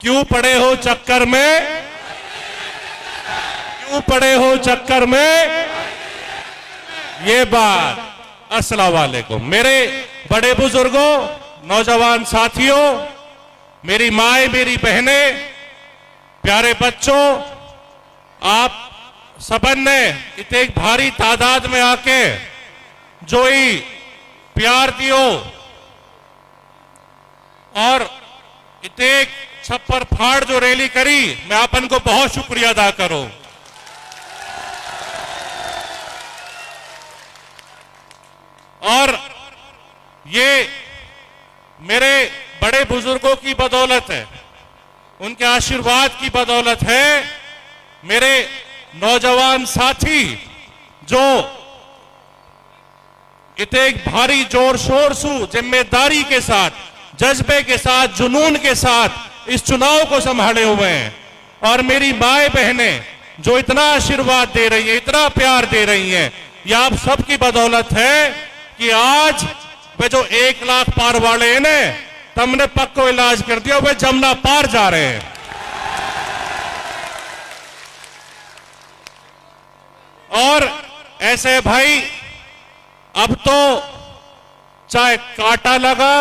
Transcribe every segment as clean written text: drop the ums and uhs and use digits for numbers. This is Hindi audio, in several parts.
क्यों पड़े हो चक्कर में, क्यों पड़े हो चक्कर में, ये बात। अस्सलाम वालेकुम मेरे बड़े बुजुर्गों, नौजवान साथियों, मेरी माए, मेरी बहनें, प्यारे बच्चों, आप सबन ने इतने एक भारी तादाद में आके जो ही प्यार दियो और इतने छप्पर फाड़ जो रैली करी, मैं आपन को बहुत शुक्रिया अदा करूं। और ये मेरे बड़े बुजुर्गों की बदौलत है, उनके आशीर्वाद की बदौलत है। मेरे नौजवान साथी जो इतने भारी जोर शोर से, जिम्मेदारी के साथ, जज्बे के साथ, जुनून के साथ इस चुनाव को संभाले हुए हैं, और मेरी माए बहनें जो इतना आशीर्वाद दे रही है, इतना प्यार दे रही हैं, ये आप सबकी बदौलत है कि आज वे जो 1 लाख पार वाले हैं ने तुमने पक्को इलाज कर दिया, वे जमुना पार जा रहे हैं। और ऐसे भाई अब तो चाहे कांटा लगा,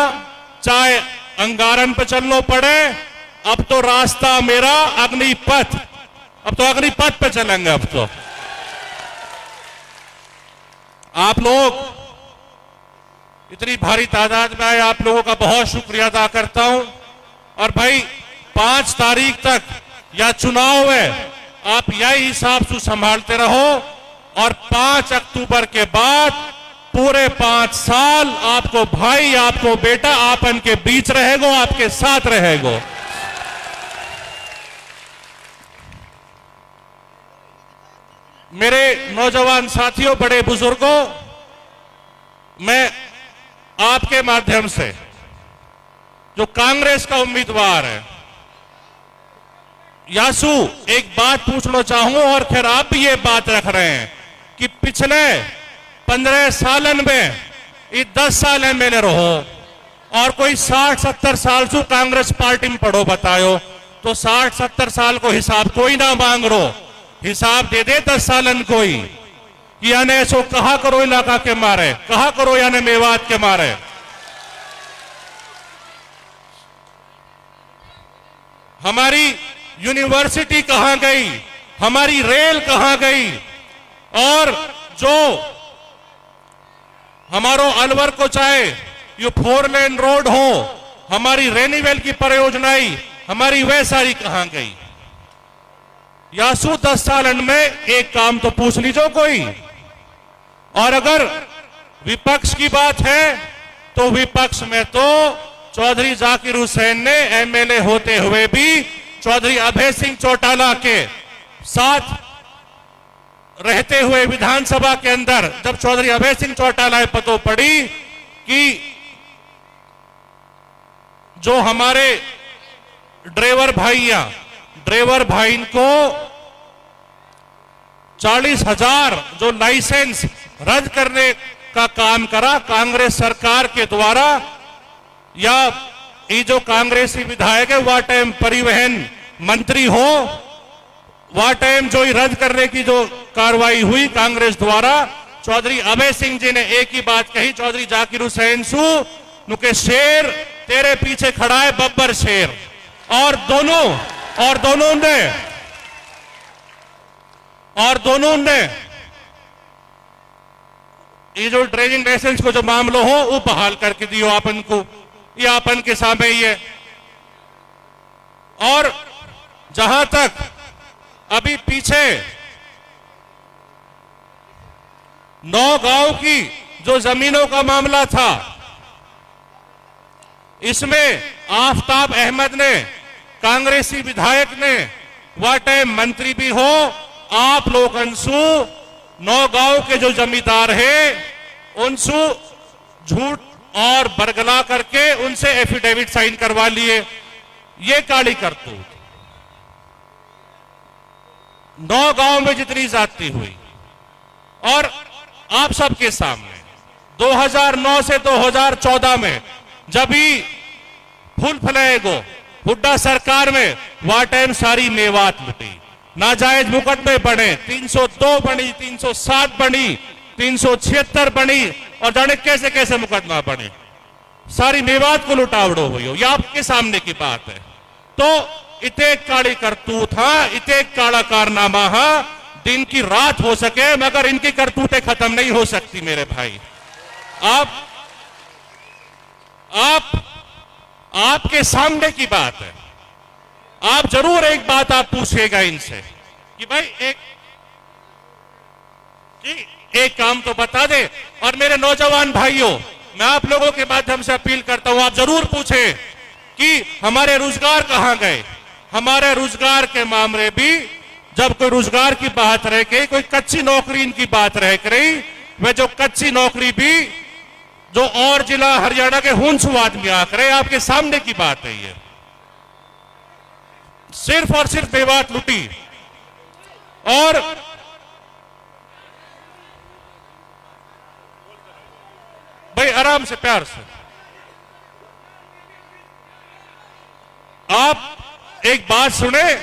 चाहे अंगारन पे चलना पड़े, अब तो रास्ता मेरा अग्निपथ, अब तो अग्निपथ पे चलेंगे। अब तो आप लोग इतनी भारी तादाद में आए, आप लोगों का बहुत शुक्रिया अदा करता हूं। और भाई 5 तारीख तक या चुनाव है, आप यही हिसाब से संभालते रहो, और 5 अक्टूबर के बाद पूरे 5 साल आपको भाई, आपको बेटा, आप इनके बीच रहेगो, आपके साथ रहेगो। मेरे नौजवान साथियों, बड़े बुजुर्गों, मैं आपके माध्यम से जो कांग्रेस का उम्मीदवार है यासू, एक बात पूछना चाहूं, और फिर आप भी ये बात रख रहे हैं कि पिछले 15 सालन में, 10 साल एमएलए रहो, और कोई 60-70 साल से कांग्रेस पार्टी में पढ़ो, बतायो तो 60-70 साल को हिसाब कोई ना मांग रो, हिसाब दे दे 10 सालन कोई। यानी ऐसो कहा करो इलाका के मारे, कहा करो यानी मेवात के मारे। हमारी यूनिवर्सिटी कहां गई, हमारी रेल कहां गई, और जो हमारो अलवर को चाहे ये 4 लेन रोड हो, हमारी रेनीवेल की परियोजनाएं, हमारी वह सारी कहां गई। यासू 10 सालन में एक काम तो पूछ लीजिए कोई। और अगर विपक्ष की बात है तो विपक्ष में तो चौधरी जाकिर हुसैन ने एमएलए होते हुए भी चौधरी अभय सिंह चौटाला के साथ रहते हुए विधानसभा के अंदर जब चौधरी अभय सिंह चौटाला पतो पड़ी कि जो हमारे ड्राइवर भाई को 40,000 जो लाइसेंस रद्द करने का काम करा कांग्रेस सरकार के द्वारा, या ये जो कांग्रेसी विधायक है वह टाइम परिवहन मंत्री हो, वह टाइम जो रद्द करने की जो कार्रवाई हुई कांग्रेस द्वारा, चौधरी अभय सिंह जी ने एक ही बात कही, चौधरी जाकिर हुसैन सू नुके शेर तेरे पीछे खड़ा है बब्बर शेर। और दोनों ने ये जो ड्राइविंग लाइसेंस को जो मामला हो वो बहाल करके दियो आपन को, ये आपन के सामने ही है। और जहां तक अभी पीछे 9 गांव की जो जमीनों का मामला था, इसमें आफताब अहमद ने, कांग्रेसी विधायक ने, वह टाइम मंत्री भी हो, आप लोग अनसू 9 गांव के जो जमींदार है उनसू झूठ और बरगला करके उनसे एफिडेविट साइन करवा लिए। ये काली करतूत 9 गांव में जितनी जाती हुई, और आप सबके सामने 2009 से 2014 में जब भी फूल फलेगो हुड्डा सरकार में वह टाइम सारी मेवात लुटी, नाजायज मुकदमे बने, 302 बनी, 307 बनी, 376 बनी और जाने कैसे कैसे मुकदमा बने, सारी मेवात को लुटावड़ो हुई हो। यह आपके सामने की बात है। तो इते काली करतूत हा, इते काला कारनामा हा, दिन की रात हो सके मगर इनकी करतूतें खत्म नहीं हो सकती मेरे भाई। आपके सामने की बात है। आप जरूर एक बात आप पूछिएगा इनसे कि भाई एक काम तो बता दे। और मेरे नौजवान भाइयों, मैं आप लोगों के माध्यम से अपील करता हूं, आप जरूर पूछें कि हमारे रोजगार कहां गए। हमारे रोजगार के मामले भी जब कोई रोजगार की बात रह गई, कोई कच्ची नौकरी इनकी बात रह गई, वह जो कच्ची नौकरी भी जो और जिला हरियाणा के हुंसवाद में आकर आपके सामने की बात है। ये सिर्फ और सिर्फ मेवात लुटी। और भाई आराम से, प्यार से, आप एक बात सुने।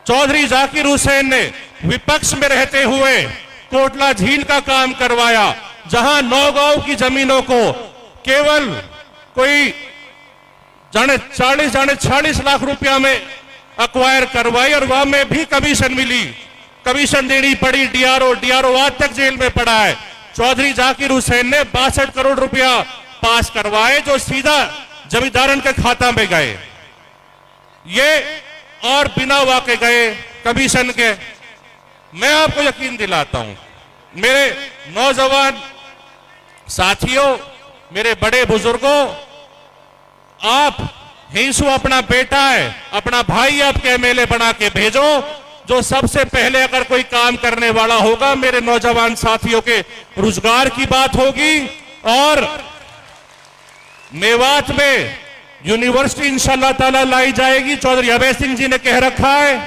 चौधरी जाकिर हुसैन ने विपक्ष में रहते हुए कोटला झील का काम करवाया, जहां 9 गांव की जमीनों को केवल कोई जाने 40 लाख रुपया में अक्वायर करवाई और वहां में भी कमीशन मिली, कमीशन देनी पड़ी। डीआरओ आज तक जेल में पड़ा है। चौधरी जाकिर हुसैन ने 62 करोड़ रुपया पास करवाए जो सीधा जमींदारन के खाता में गए, ये और बिना वाके गए कमीशन के। मैं आपको यकीन दिलाता हूं मेरे नौजवान साथियों, मेरे बड़े बुजुर्गों, आप हिंसू अपना बेटा है, अपना भाई आपके एमएलए बना के भेजो। जो सबसे पहले अगर कोई काम करने वाला होगा मेरे नौजवान साथियों के रोजगार की बात होगी। और मेवात में यूनिवर्सिटी इंशाल्लाह ताला लाई जाएगी, चौधरी अभय सिंह जी ने कह रखा है।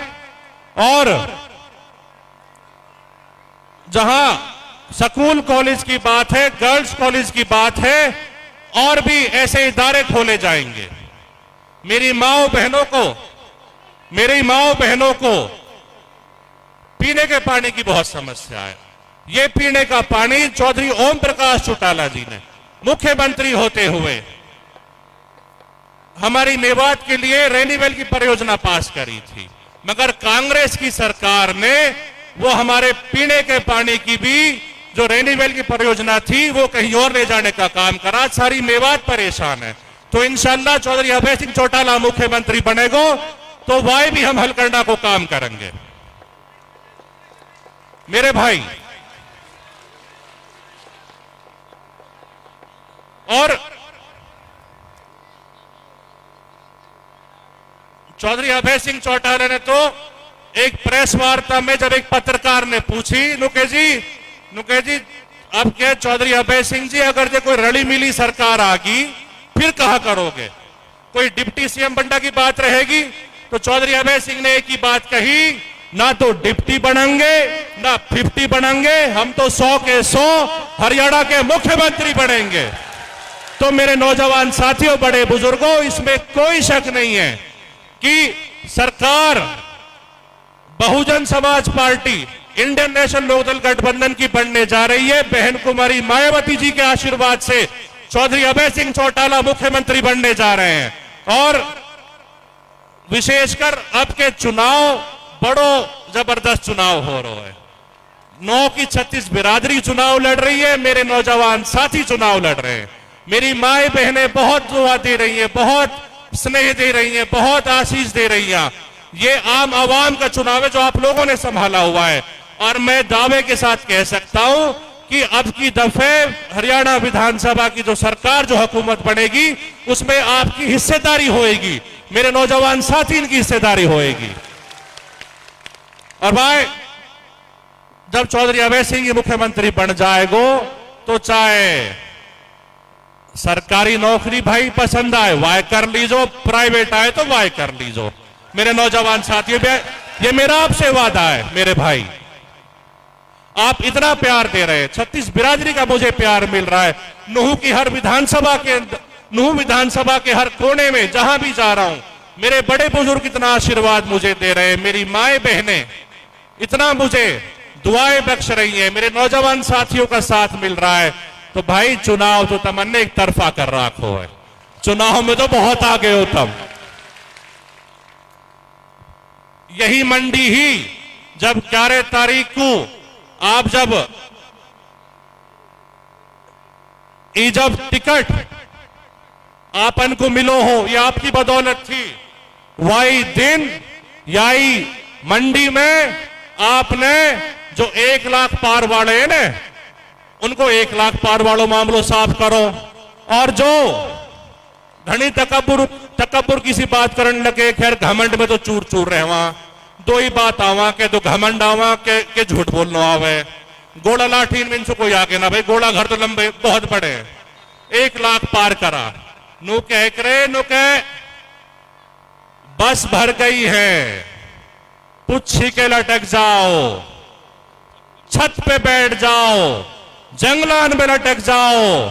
और जहां स्कूल कॉलेज की बात है, गर्ल्स कॉलेज की बात है, और भी ऐसे इदारे खोले जाएंगे। मेरी माओ बहनों को पीने के पानी की बहुत समस्या है। ये पीने का पानी चौधरी ओम प्रकाश चौटाला जी ने मुख्यमंत्री होते हुए हमारी मेवात के लिए रेनीवेल की परियोजना पास करी थी, मगर कांग्रेस की सरकार ने वो हमारे पीने के पानी की भी जो रेनीवेल की परियोजना थी वो कहीं और ले जाने का काम करा। सारी मेवात परेशान है। तो इंशाल्लाह चौधरी अभय सिंह चौटाला मुख्यमंत्री बनेगो तो वह भी हम हल करने को काम करेंगे। मेरे भाई, और चौधरी अभय सिंह चौटाला ने तो एक प्रेस वार्ता में जब एक पत्रकार ने पूछी, नुके जी अब क्या चौधरी अभय सिंह जी, अगर जो कोई रली मिली सरकार आगी फिर कहा करोगे, कोई डिप्टी सीएम बनने की बात रहेगी? तो चौधरी अभय सिंह ने एक ही बात कही, ना तो डिप्टी बनेंगे ना 50 बनेंगे, हम तो 100 के 100 हरियाणा के मुख्यमंत्री बनेंगे। तो मेरे नौजवान साथियों, बड़े बुजुर्गों, इसमें कोई शक नहीं है कि सरकार Bahujan Samaj party Indian National Lokdal गठबंधन की बनने जा रही है। बहन कुमारी मायावती जी के आशीर्वाद से चौधरी अभय सिंह चौटाला मुख्यमंत्री बनने जा रहे हैं। और विशेषकर अब के चुनाव बड़ो जबरदस्त चुनाव हो रहा है। 9 की 36 बिरादरी चुनाव लड़ रही है, मेरे नौजवान साथी चुनाव लड़ रहे हैं। मेरी माए बहनें बहुत दुआ दे रही हैं, बहुत स्नेह दे रही हैं, बहुत आशीष दे रही हैं। ये आम आवाम का चुनाव है जो आप लोगों ने संभाला हुआ है। और मैं दावे के साथ कह सकता हूं कि अब की दफे हरियाणा विधानसभा की जो सरकार, जो हुकूमत बनेगी, उसमें आपकी हिस्सेदारी होएगी, मेरे नौजवान साथी इनकी हिस्सेदारी होएगी। और भाई, जब चौधरी अभय सिंह जी मुख्यमंत्री बन जाएगो तो चाहे सरकारी नौकरी भाई पसंद आए वाय कर लीजो, प्राइवेट आए तो वाय कर लीजो। मेरे नौजवान साथियों, ये मेरा आपसे वादा है। मेरे भाई, आप इतना प्यार दे रहे हैं, 36 बिरादरी का मुझे प्यार मिल रहा है। नूह की हर विधानसभा के नूह विधानसभा के हर कोने में जहां भी जा रहा हूं, मेरे बड़े बुजुर्ग इतना आशीर्वाद मुझे दे रहे हैं, मेरी माएं बहनें इतना मुझे दुआएं बख्श रही हैं, मेरे नौजवान साथियों का साथ मिल रहा है। तो भाई चुनाव तो तमन्ने एक तरफा कर रखो है, चुनाव में तो बहुत आगे हो तुम। यही मंडी ही जब 11 तारीख को आप जब टिकट आपन को मिलो हो, ये आपकी बदौलत थी। वही दिन यही मंडी में आपने जो 1 लाख पार वाले हैं ना, उनको 1 लाख पार वालों मामलों साफ करो। और जो घनी तकब्बुर किसी बात करने लगे, खैर घमंड में तो चूर चूर रहे वहां, दो ही बात आवा के तो घमंड आवा के झूठ बोलना आवे। गोला लाठी में इनसे कोई आगे ना भाई, गोला घर तो लंबे बहुत बड़े, 1 लाख पार करा। नु कह करे नु कह बस भर गई है, पुच्छी के लटक जाओ, छत पे बैठ जाओ, जंगलान में लटक जाओ।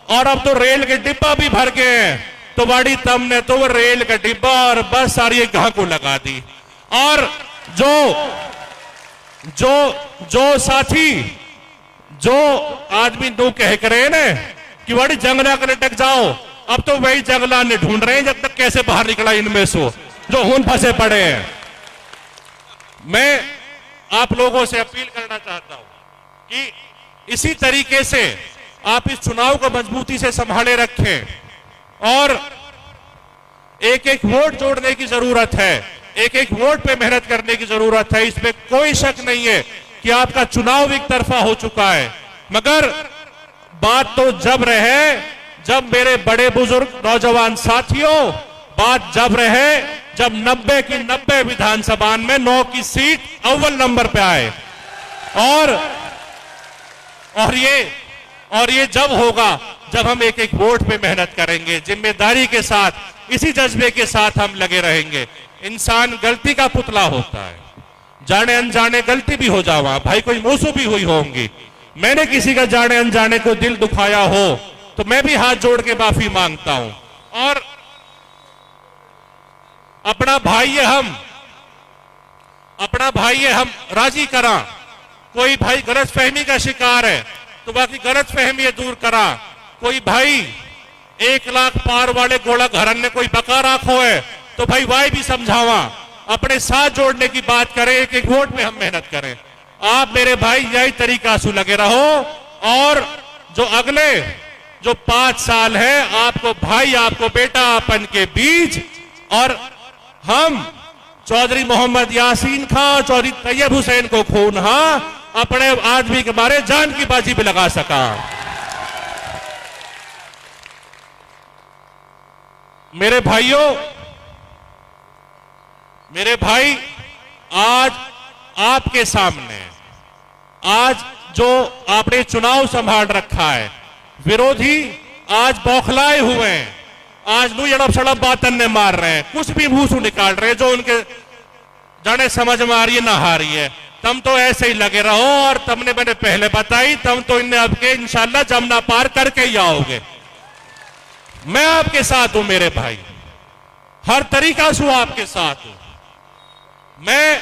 और अब तो रेल के डिब्बा भी भर गए, तो बड़ी तम ने तो वो रेल का डिब्बा और बस सारी गां को लगा दी। और जो साथी जो आदमी दो कह करे ना कि बड़ी जंगला के लटक जाओ, अब तो वही जंगला ने ढूंढ रहे हैं जब तक कैसे बाहर निकला इनमें से जो खून फंसे पड़े हैं। मैं आप लोगों से अपील करना चाहता हूं कि इसी तरीके से आप इस चुनाव को मजबूती से संभाले रखें और एक एक वोट जोड़ने की जरूरत है, एक एक वोट पे मेहनत करने की जरूरत है। इसमें कोई शक नहीं है कि आपका चुनाव एक तरफा हो चुका है, मगर बात तो जब रहे जब मेरे बड़े बुजुर्ग नौजवान साथियों, बात जब रहे जब 90 की 90 विधानसभा में 9 की सीट अव्वल नंबर पे आए। और ये जब होगा जब हम एक एक वोट पे मेहनत करेंगे, जिम्मेदारी के साथ, इसी जज्बे के साथ हम लगे रहेंगे। इंसान गलती का पुतला होता है, जाने अनजाने गलती भी हो जावा, भाई कोई मौसू भी हुई होंगी। मैंने किसी का जाने अनजाने को दिल दुखाया हो तो मैं भी हाथ जोड़ के माफी मांगता हूं। और अपना भाई हम राजी करा, कोई भाई गलतफहमी का शिकार है तो बाकी गलतफहमी दूर करा। कोई भाई 1 लाख पार वाले गोला घरन ने कोई बका राखो है तो भाई वाई भी समझावा, अपने साथ जोड़ने की बात करें, एक एक वोट में हम मेहनत करें। आप मेरे भाई यही तरीका से लगे रहो और जो अगले जो 5 साल है आपको भाई, आपको बेटा अपन के बीच, और हम चौधरी मोहम्मद यासीन खां, चौधरी तैयब हुसैन को खून अपने आदमी के बारे जान की बाजी भी लगा सका। मेरे भाइयों, मेरे भाई, आज आपके सामने आज जो आपने चुनाव संभाल रखा है, विरोधी आज बौखलाए हुए हैं, आज नू यड़प सड़प बातन ने मार रहे हैं, कुछ भी मुंह से निकाल रहे हैं जो उनके जाने समझ में आ रही है ना आ रही है। तुम तो ऐसे ही लगे रहो और तुमने मैंने पहले बताई, तुम तो इन्हें आपके इंशाल्लाह जमुना पार करके ही आओगे। मैं आपके साथ हूं मेरे भाई, हर तरीका से आपके साथ हूं। मैं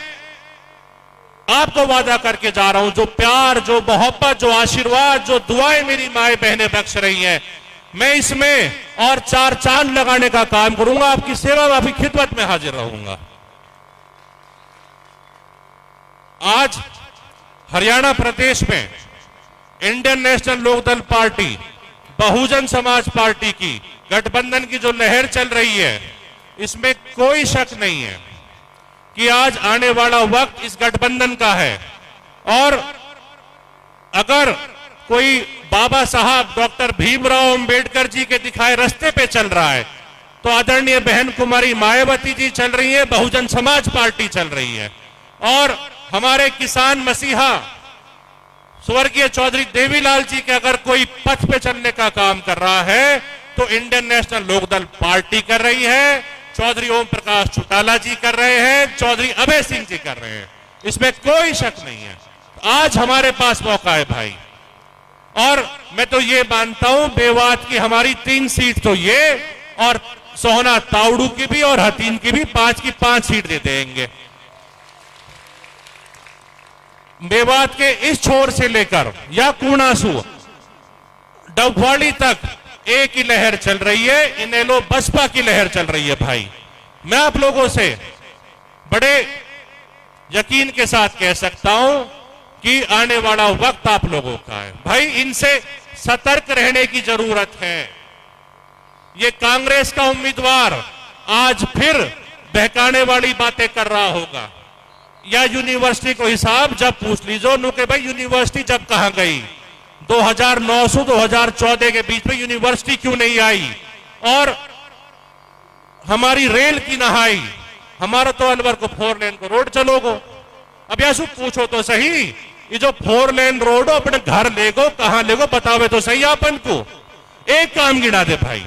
आपको वादा करके जा रहा हूं, जो प्यार, जो मोहब्बत, जो आशीर्वाद, जो दुआएं मेरी माएं बहनें बख्श रही हैं, मैं इसमें और 4 चांद लगाने का काम करूंगा। आपकी सेवा में, आपकी खिदमत में हाजिर रहूंगा। आज हरियाणा प्रदेश में Indian National Lokdal party, Bahujan Samaj party की गठबंधन की जो लहर चल रही है, इसमें कोई शक नहीं है कि आज आने वाला वक्त इस गठबंधन का है। और अगर कोई बाबा साहब डॉक्टर भीमराव अंबेडकर जी के दिखाए रास्ते पे चल रहा है, तो आदरणीय बहन कुमारी मायावती जी चल रही है, बहुजन समाज पार्टी चल रही है। और हमारे किसान मसीहा स्वर्गीय चौधरी देवीलाल जी के अगर कोई पथ पे चलने का काम कर रहा है तो इंडियन नेशनल लोकदल पार्टी कर रही है, चौधरी ओम प्रकाश चौटाला जी कर रहे हैं, चौधरी अभय सिंह जी कर रहे हैं, इसमें कोई शक नहीं है। आज हमारे पास मौका है भाई, और मैं तो ये मानता हूं मेवात की हमारी 3 सीट तो ये और सोहना तावड़ू की भी और हतीन की भी 5 की 5 सीट दे देंगे। मेवात के इस छोर से लेकर या कुणासू डबवाड़ी तक एक ही लहर चल रही है, इनेलो बसपा की लहर चल रही है भाई। मैं आप लोगों से बड़े यकीन के साथ कह सकता हूं कि आने वाला वक्त आप लोगों का है भाई। इनसे सतर्क रहने की जरूरत है। ये कांग्रेस का उम्मीदवार आज फिर बहकाने वाली बातें कर रहा होगा, या यूनिवर्सिटी को हिसाब जब पूछ लीजिए नु के भाई यूनिवर्सिटी जब कहां गई, 2009 से 2014 के बीच में यूनिवर्सिटी क्यों नहीं आई, और हमारी रेल की नहाई, हमारा तो अलवर को 4 लेन को रोड चलोगो। अब यासु पूछो तो सही, ये जो 4 लेन रोड अपने घर लेगो, कहां लेगो बतावे तो सही अपन को। एक काम गिना दे भाई,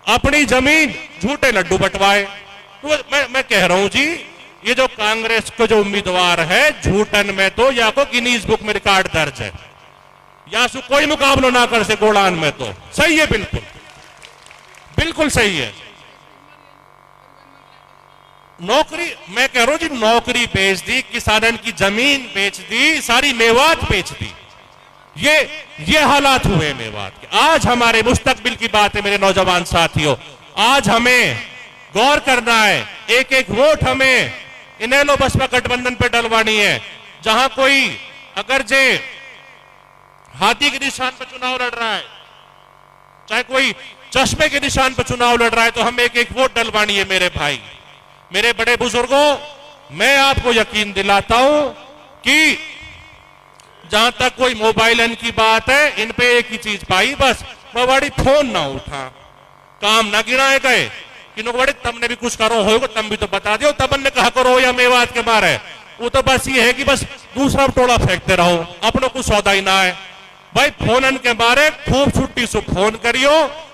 अपनी जमीन झूठे लड्डू बंटवाए। तो मैं कह रहा हूं जी, ये जो कांग्रेस को जो उम्मीदवार है झूठन में तो या को गिनीज बुक में रिकॉर्ड दर्ज है, या सु कोई मुकाबला ना कर से गोलान में तो सही है, बिल्कुल बिल्कुल सही है। नौकरी, मैं कह रहा हूं जी, नौकरी बेच दी, किसानन की जमीन बेच दी, सारी मेवात बेच दी। ये हालात हुए मेवात के। आज हमारे मुस्तकबिल की बात है मेरे नौजवान साथियों, आज हमें गौर करना है। एक एक वोट हमें इनेलो बसपा गठबंधन पे डलवानी है। जहां कोई अगर जे हाथी के निशान पर चुनाव लड़ रहा है, चाहे कोई चश्मे के निशान पर चुनाव लड़ रहा है, तो हमें एक एक वोट डलवानी है मेरे भाई। मेरे बड़े बुजुर्गों, मैं आपको यकीन दिलाता हूं कि जहां तक कोई मोबाइल की बात है, इन पे एक ही चीज पाई, बस बड़ी फोन ना उठा, काम ना गिराए गए कि बड़े तमने भी कुछ करो होगा, तम भी तो बता दियो, तमन ने कहा करो या मेवात के बारे। वो तो बस ये है कि बस दूसरा टोला फेंकते रहो, अपनों को सौदा ही ना है भाई। फोनन के बारे खूब छुट्टी से फोन करियो,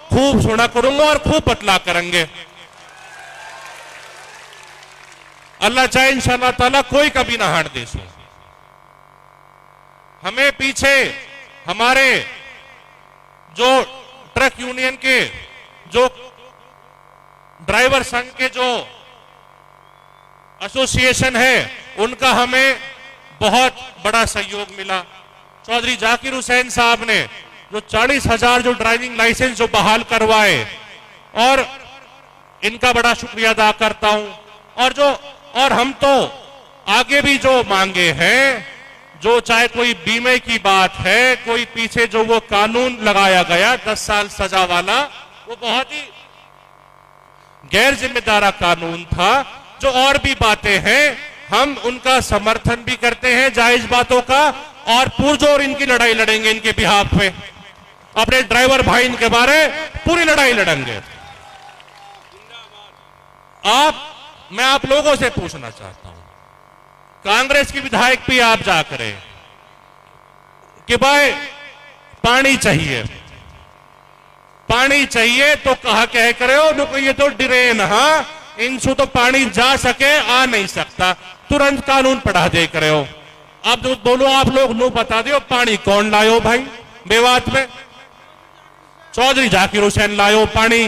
खूब सुना करूंगा और खूब बतला करेंगे। अल्लाह चाहे इंशाअल्लाह ताला कोई कभी ना हार दे। हमें पीछे हमारे जो ट्रक यूनियन के, जो ड्राइवर संघ के जो एसोसिएशन है, उनका हमें बहुत बड़ा सहयोग मिला। चौधरी जाकिर हुसैन साहब ने जो 40,000 जो ड्राइविंग लाइसेंस जो बहाल करवाए, और इनका बड़ा शुक्रिया अदा करता हूं। और हम तो आगे भी जो मांगे हैं, जो चाहे कोई बीमे की बात है, कोई पीछे जो वो कानून लगाया गया 10 साल सजा वाला, वो बहुत ही गैर जिम्मेदार कानून था। जो और भी बातें हैं, हम उनका समर्थन भी करते हैं जायज बातों का, और पुरजोर इनकी लड़ाई लड़ेंगे, इनके बिहाफ पे, अपने ड्राइवर भाई इनके बारे पूरी लड़ाई लड़ेंगे। मैं आप लोगों से पूछना चाहता हूं, कांग्रेस के विधायक भी आप जा करें कि भाई पानी चाहिए, पानी चाहिए तो कहा कह करे हो, ये तो ड्रेन, हाँ इनसे तो पानी जा सके, आ नहीं सकता, तुरंत कानून पढ़ा दे करे हो। अब तो बोलो आप लोग नो बता दो पानी कौन लायो भाई मेवात में? चौधरी जाकिर हुसैन लायो पानी।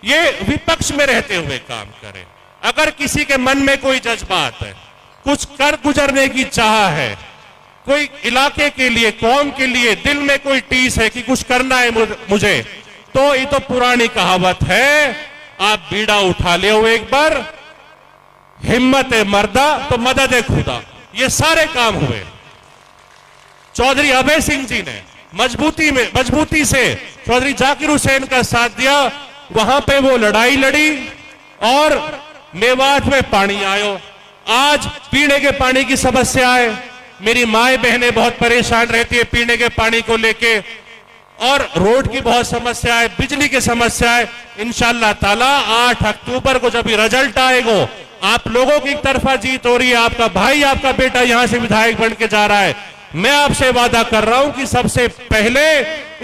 ये विपक्ष में रहते हुए काम करें। अगर किसी के मन में कोई जज्बात है, कुछ कर गुजरने की चाह है, कोई इलाके के लिए, कौम के लिए दिल में कोई टीस है कि कुछ करना है मुझे, तो ये तो पुरानी कहावत है, आप बीड़ा उठा ले हो एक बार, हिम्मत है मर्दा तो मदद है खुदा। ये सारे काम हुए। चौधरी अभय सिंह जी ने मजबूती से चौधरी जाकिर हुसैन का साथ दिया, वहां पे वो लड़ाई लड़ी और मेवात में पानी आयो। आज पीने के पानी की समस्या है, मेरी माए बहनें बहुत परेशान रहती है पीने के पानी को लेके, और रोड की बहुत समस्या है, बिजली की समस्या है। इंशाअल्लाह ताला 8 अक्टूबर को जब रिजल्ट आएगा, आप लोगों की तरफा जीत हो रही है, आपका भाई, आपका बेटा यहां से विधायक बन के जा रहा है। मैं आपसे वादा कर रहा हूं कि सबसे पहले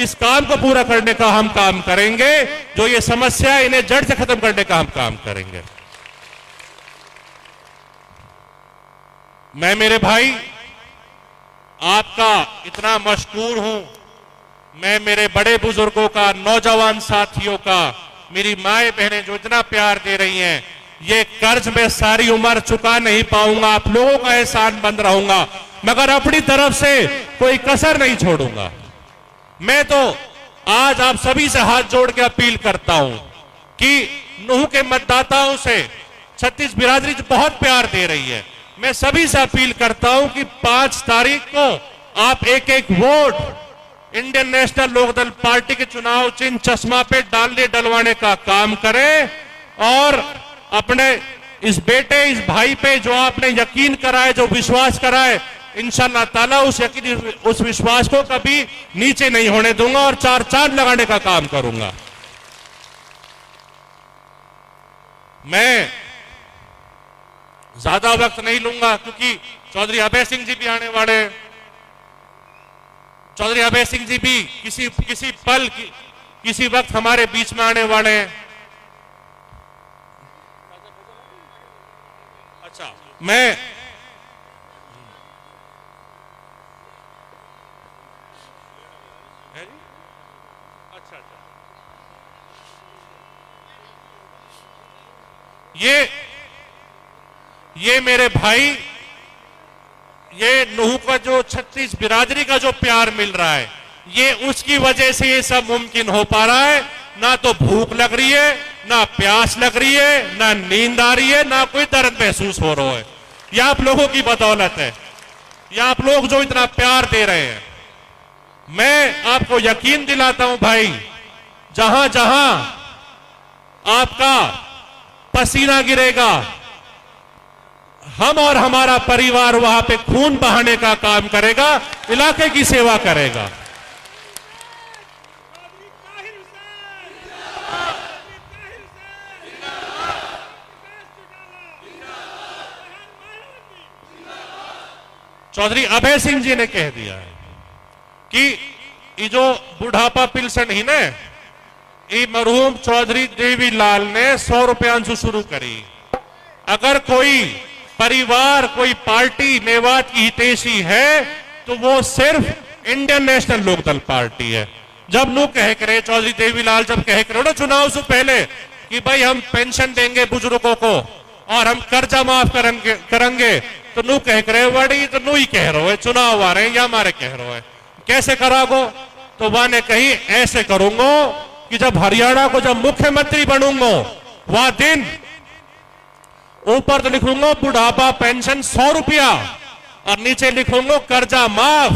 इस काम को पूरा करने का हम काम करेंगे, जो ये समस्या है इन्हें जड़ से खत्म करने का हम काम करेंगे। मैं मेरे भाई आपका इतना मशकूर हूं मैं मेरे बड़े बुजुर्गों का, नौजवान साथियों का, मेरी माए बहनें जो इतना प्यार दे रही हैं, ये कर्ज मैं सारी उम्र चुका नहीं पाऊंगा। आप लोगों का एहसान बंद रहूंगा, मगर अपनी तरफ से कोई कसर नहीं छोड़ूंगा। मैं तो आज आप सभी से हाथ जोड़ के अपील करता हूं कि नूह के मतदाताओं से छत्तीस बिरादरी बहुत प्यार दे रही है। मैं सभी से अपील करता हूं कि 5 तारीख को आप एक एक vote Indian National Lokdal party के चुनाव चिन्ह चश्मा पे डालने डलवाने का काम करें और अपने इस बेटे, इस भाई पे जो आपने यकीन कराए, जो विश्वास कराए, इंशाअल्लाह ताला उस विश्वास को कभी नीचे नहीं होने दूंगा और 4 चांद लगाने का काम करूंगा। मैं ज्यादा वक्त नहीं लूंगा क्योंकि चौधरी अभय सिंह जी भी आने वाले। चौधरी अभय सिंह जी भी किसी पल किसी वक्त हमारे बीच में आने वाले हैं। अच्छा, मैं अच्छा ये मेरे भाई, ये नूह का जो 36 बिरादरी का जो प्यार मिल रहा है, ये उसकी वजह से ये सब मुमकिन हो पा रहा है। ना तो भूख लग रही है, ना प्यास लग रही है, ना नींद आ रही है, ना कोई दर्द महसूस हो रहा है। ये आप लोगों की बदौलत है, ये आप लोग जो इतना प्यार दे रहे हैं। मैं आपको यकीन दिलाता हूं भाई, जहां जहां आपका पसीना गिरेगा, हम और हमारा परिवार वहां पे खून बहाने का काम करेगा, इलाके की सेवा करेगा। चौधरी अभय सिंह जी ने कह दिया है कि ये जो बुढ़ापा पेंशन ही ने, ये मरहूम चौधरी देवीलाल ने 100 रुपया से शुरू करी। अगर कोई परिवार, कोई पार्टी मेवात की हितैषी है तो वो सिर्फ इंडियन नेशनल लोकदल पार्टी है। जब नू कह करे, चौधरी देवीलाल जब कह करे ना चुनाव से पहले कि भाई हम पेंशन देंगे बुजुर्गों को और हम कर्जा माफ करेंगे, तो नू कह करे बड़ी, तो नू ही कह रहे हो चुनाव आ रहे हैं या हमारे कह रहे हो कैसे करागो? तो वाने कही ऐसे करूंगा कि जब हरियाणा को जब मुख्यमंत्री बनूंगा, वह दिन ऊपर तो लिखूंगा बुढ़ापा पेंशन 100 रुपया और नीचे लिखूंगा कर्जा माफ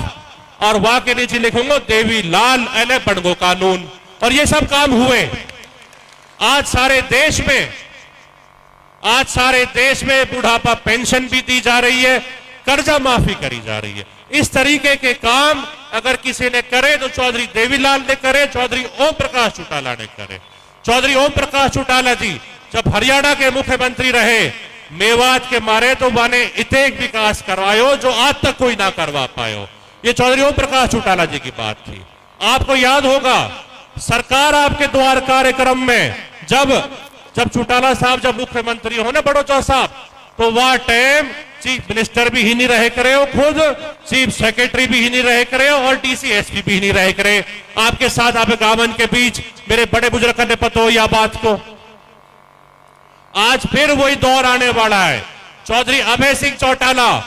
और वहां के नीचे लिखूंगा देवीलाल एले बनगो कानून। और ये सब काम हुए। आज सारे देश में बुढ़ापा पेंशन भी दी जा रही है, कर्जा माफी करी जा रही है। इस तरीके के काम अगर किसी ने करे तो चौधरी देवीलाल ने करे, चौधरी ओम प्रकाश चौटाला ने करे। चौधरी ओम प्रकाश चौटाला जी जब हरियाणा के मुख्यमंत्री रहे, मेवात के मारे तो वाने इतेक विकास करवायो जो आज तक कोई ना करवा पायो। ये चौधरी ओम प्रकाश चौटाला जी की बात थी। आपको याद होगा सरकार आपके द्वार कार्यक्रम में जब चौटाला साहब जब मुख्यमंत्री हो ना बड़ौचा साहब, तो वह टाइम चीफ मिनिस्टर भी ही नहीं रहे करे हो, खुद चीफ सेक्रेटरी भी ही नहीं रहे करे हो और डीसीएसपी भी ही नहीं रहे करे। आपके साथ आप गावन के बीच मेरे बड़े बुजुर्ग ने पता हो या बात को। आज फिर वही दौर आने वाला है। चौधरी अभय सिंह चौटाला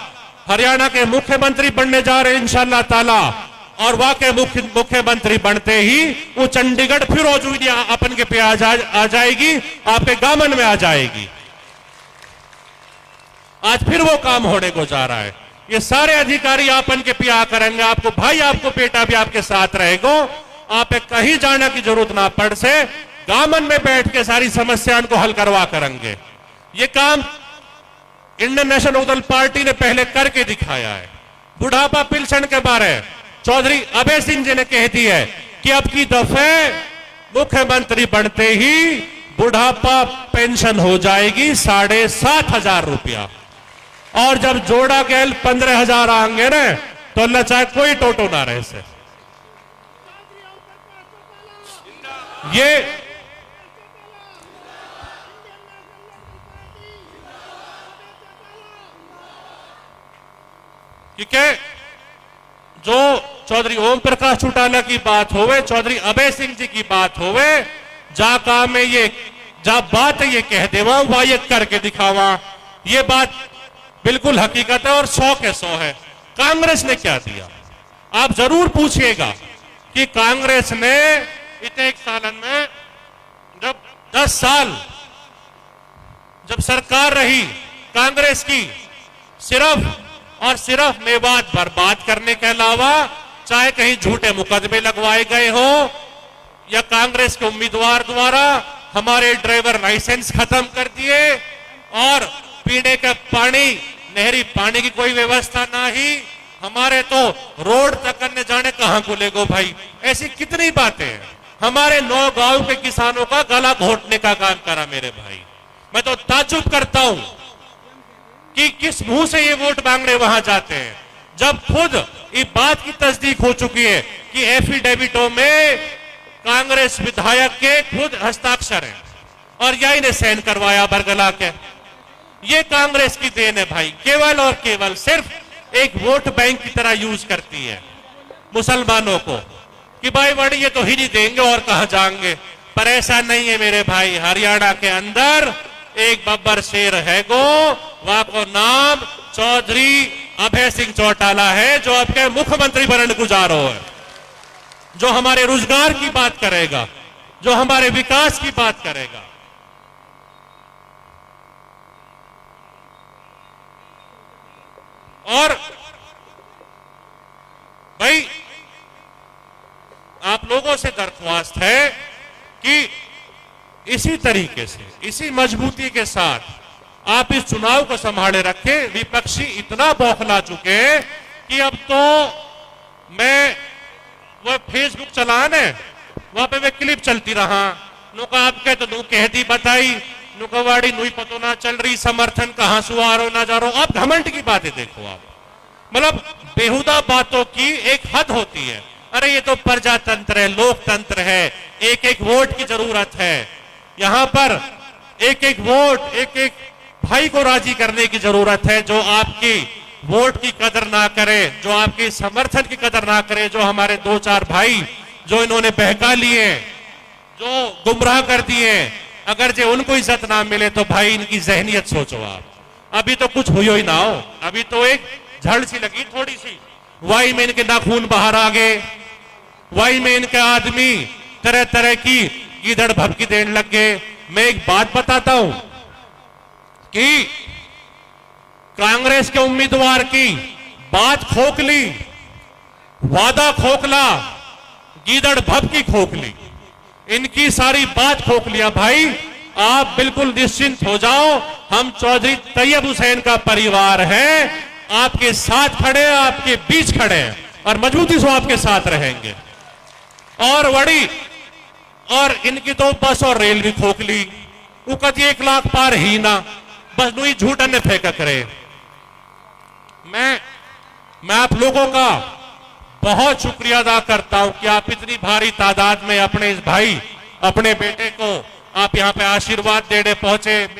हरियाणा के मुख्यमंत्री बनने जा रहे हैं इंशाअल्लाह ताला, और वहां के मुख्यमंत्री बनते ही वो चंडीगढ़ फिर अपन के पे आ जाएगी, आपके गामन में आ जाएगी। आज फिर वो काम होने को जा रहा है। ये सारे अधिकारी आपन के पिया करेंगे, आपको भाई, आपको बेटा भी आपके साथ रहेगा। आप कहीं जाने की जरूरत ना पड़ से, गामन में बैठ के सारी समस्याओं को हल करवा करेंगे। ये काम इंडियन नेशनल लोकदल पार्टी ने पहले करके दिखाया है। बुढ़ापा पेंशन के बारे चौधरी अभय सिंह जी ने कह दी है कि अब की दफे मुख्यमंत्री बनते ही बुढ़ापा पेंशन हो जाएगी 7,500 रुपया, और जब जोड़ा गैल 15,000 आएंगे ना तो अल्लाह चाहे कोई टोटो ना रहे से। ये ठीक है, जो चौधरी ओम प्रकाश चौटाला की बात होवे, चौधरी अभय सिंह जी की बात होवे, जा काम में ये जा बात ये कह देवा वाह करके दिखावा, ये बात बिल्कुल हकीकत है और 100 के 100 है। कांग्रेस ने क्या दिया आप जरूर पूछिएगा कि कांग्रेस ने इतने एक सालन में जब 10 साल जब सरकार रही कांग्रेस की, सिर्फ और सिर्फ मेवात बर्बाद करने के अलावा, चाहे कहीं झूठे मुकदमे लगवाए गए हो या कांग्रेस के उम्मीदवार द्वारा हमारे ड्राइवर लाइसेंस खत्म कर दिए और पीने का पानी, नहरी पानी की कोई व्यवस्था ना ही, हमारे तो रोड तक न जाने कहां खुलेगो भाई। ऐसी कितनी बातें हैं। हमारे 9 गांव के किसानों का गला घोटने का काम करा मेरे भाई। मैं तो ताज्जुब करता हूं कि किस मुंह से ये वोट मांगने वहां जाते हैं, जब खुद इस बात की तस्दीक हो चुकी है कि एफिडेविटों में कांग्रेस विधायक के खुद हस्ताक्षर हैं और यही ने साइन करवाया बरगला के। ये कांग्रेस की देन है भाई, केवल और केवल सिर्फ एक वोट बैंक की तरह यूज करती है मुसलमानों को कि भाई बड़ी ये तो ही नहीं देंगे और कहां जाएंगे। पर ऐसा नहीं है मेरे भाई। हरियाणा के अंदर एक बब्बर शेर है गो, वहां को नाम चौधरी अभय सिंह चौटाला है, जो आपके मुख्यमंत्री बनने गुजारो है, जो हमारे रोजगार की बात करेगा, जो हमारे विकास की बात करेगा। और भाई आप लोगों से दरख्वास्त है कि इसी तरीके से, इसी मजबूती के साथ आप इस चुनाव को संभाले रखें। विपक्षी इतना बौखला चुके हैं कि अब तो मैं वो फेसबुक चलाने वहां पे मैं क्लिप चलती रहा, नुका आपके तो नू कह दी बताई, नुकवाड़ी नुई पतो ना चल रही, समर्थन कहां सुवारो ना जा रहा। आप घमंड की बातें देखो, आप मतलब बेहुदा बातों की एक हद होती है। अरे ये तो प्रजातंत्र है, लोकतंत्र है, एक एक वोट की जरूरत है। यहां पर एक एक वोट, एक एक भाई को राजी करने की जरूरत है, जो आपकी वोट की कदर ना करे, जो आपके समर्थन की कदर ना करे, जो हमारे 2-4 भाई जो इन्होंने बहका लिए, जो गुमराह कर दिए, अगर जो उनको इज्जत ना मिले तो भाई इनकी जहनियत सोचो आप। अभी तो कुछ हुई ही ना हो, अभी तो एक झड़ सी लगी थोड़ी सी, वाई में इनके नाखून बाहर आ गए, वाई में इनके आदमी तरह तरह की ईदड़ भभकी देने लग गए। मैं एक बात बताता हूं कि कांग्रेस के उम्मीदवार की बात खोखली, वादा खोखला, गीदड़ भभकी खोखली, इनकी सारी बात खोखलियां भाई। आप बिल्कुल निश्चिंत हो जाओ, हम चौधरी तैयब हुसैन का परिवार है, आपके साथ खड़े, आपके बीच खड़े हैं और मजबूती से आपके साथ रहेंगे। और बड़ी और इनकी तो बस और रेल भी खोखली, वो कभी 1 लाख पार ही ना, बस नुई झूठ ने फेंका करे। मैं आप लोगों का बहुत शुक्रिया अदा करता हूं कि आप इतनी भारी तादाद में अपने इस भाई, अपने बेटे को आप यहां पे आशीर्वाद देने पहुंचे।